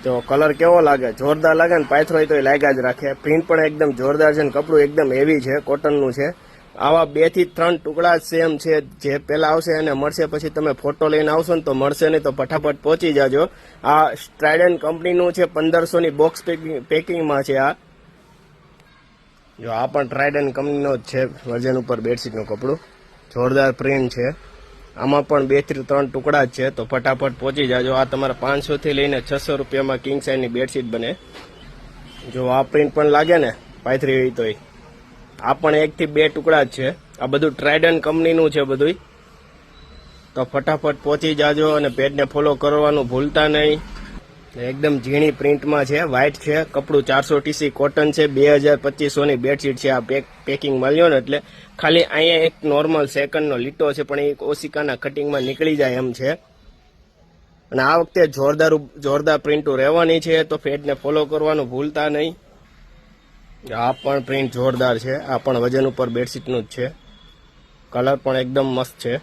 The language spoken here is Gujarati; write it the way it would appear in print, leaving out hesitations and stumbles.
તો કલર કેવો લાગે, જોરદાર લાગે ને, પાથરો હોય તો એ લાગ્યા જ રાખે. પ્રિન્ટ પણ એકદમ જોરદાર છે ને કપડું એકદમ હેવી છે, કોટનનું છે. આવા 2 થી 3 ટુકડા સેમ છે. જે પેલા આવશે એને મળશે, પછી તમે ફોટો લઈને આવશો ને તો મળશે નહીં, તો ફટાફટ પહોંચી જાજો. આ સ્ટ્રાઇડન્ટ કંપનીનું છે, 1500 ની બોક્સ પેકિંગમાં છે. આ જો આ પણ ટ્રાઇડન્ટ કંપનીનો જ છે, વર્જન ઉપર બેડશીટનું કપડું, જોરદાર પ્રિન્ટ છે. આમાં પણ 2 થી 3 ટુકડા જ છે, તો ફટાફટ પહોંચી જાજો. આ તમારા 500 થી લઈને 600 રૂપિયામાં કિંગ સાઇઝની બેડશીટ બને. જો આ પ્રિન્ટ પણ લાગે ને પાથરી હોય તોય. આ પણ 1 થી 2 ટુકડા જ છે. આ બધું ટ્રાઇડન્ટ કંપનીનું છે બધું. તો ફટાફટ પહોંચી જાજો અને પેજને ફોલો કરવાનું ભૂલતા નહીં. એકદમ ઝીણી પ્રિન્ટમાં છે, વ્હાઇટ છે, કપડું 400 TC કોટન છે. 2200 ની બેડશીટ છે. આ પેકિંગ મળ્યો ને એટલે ખાલી અહીંયા એક નોર્મલ સેકન્ડનો લીટો છે, પણ એ ઓશિકાના કટિંગમાં નીકળી જાય એમ છે. અને આ વખતે જોરદાર પ્રિન્ટો રહેવાની છે, તો પેજને ફોલો કરવાનું ભૂલતા નહીં. આ પણ પ્રિન્ટ જોરદાર છે. આ પણ વજન ઉપર બેડશીટનું જ છે. કલર પણ એકદમ મસ્ત છે.